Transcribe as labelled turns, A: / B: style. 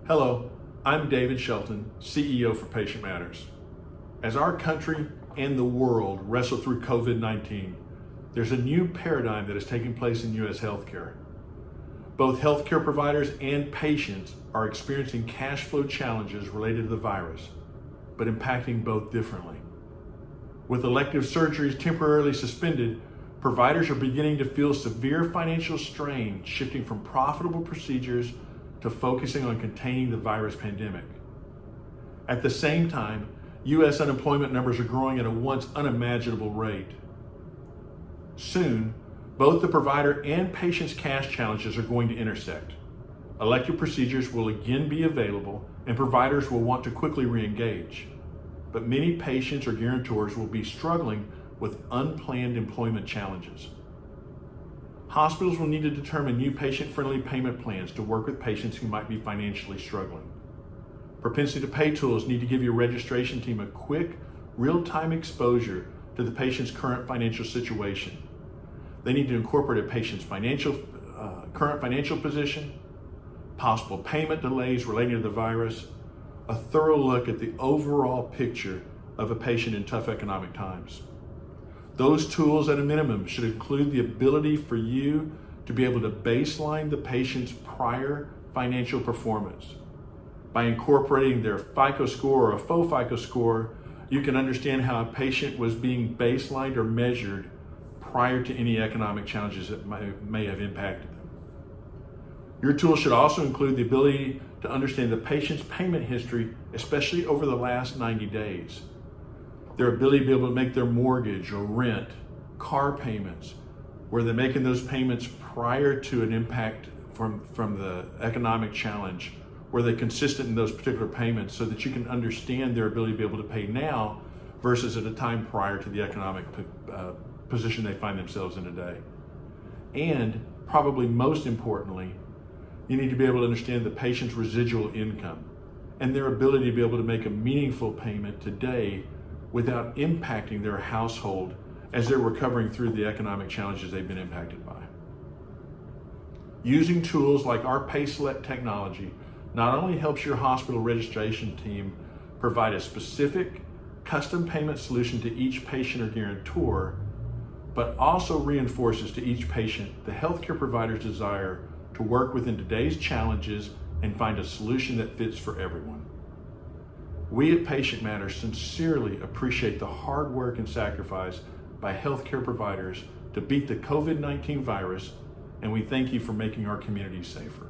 A: Hello, I'm David Shelton, CEO for PatientMatters. As our country and the world wrestle through COVID-19, there's a new paradigm that is taking place in U.S. healthcare. Both healthcare providers and patients are experiencing cash flow challenges related to the virus, but impacting both differently. With elective surgeries temporarily suspended, providers are beginning to feel severe financial strain, shifting from profitable procedures to focusing on containing the virus pandemic. At the same time, U.S. unemployment numbers are growing at a once unimaginable rate. Soon, both the provider and patient's cash challenges are going to intersect. Elective procedures will again be available and providers will want to quickly reengage. But many patients or guarantors will be struggling with unplanned employment challenges. Hospitals will need to determine new patient-friendly payment plans to work with patients who might be financially struggling. Propensity to pay tools need to give your registration team a quick, real-time exposure to the patient's current financial situation. They need to incorporate a patient's current financial position, possible payment delays relating to the virus, a thorough look at the overall picture of a patient in tough economic times. Those tools at a minimum should include the ability for you to be able to baseline the patient's prior financial performance. By incorporating their FICO score or a faux FICO score, you can understand how a patient was being baselined or measured prior to any economic challenges that may have impacted them. Your tool should also include the ability to understand the patient's payment history, especially over the last 90 days. Their ability to be able to make their mortgage or rent, car payments, where they're making those payments prior to an impact from the economic challenge, where they're consistent in those particular payments so that you can understand their ability to be able to pay now versus at a time prior to the economic position they find themselves in today. And probably most importantly, you need to be able to understand the patient's residual income and their ability to be able to make a meaningful payment today without impacting their household as they're recovering through the economic challenges they've been impacted by. Using tools like our PaySelect technology not only helps your hospital registration team provide a specific custom payment solution to each patient or guarantor, but also reinforces to each patient the healthcare provider's desire to work within today's challenges and find a solution that fits for everyone. We at PatientMatters sincerely appreciate the hard work and sacrifice by healthcare providers to beat the COVID-19 virus, and we thank you for making our community safer.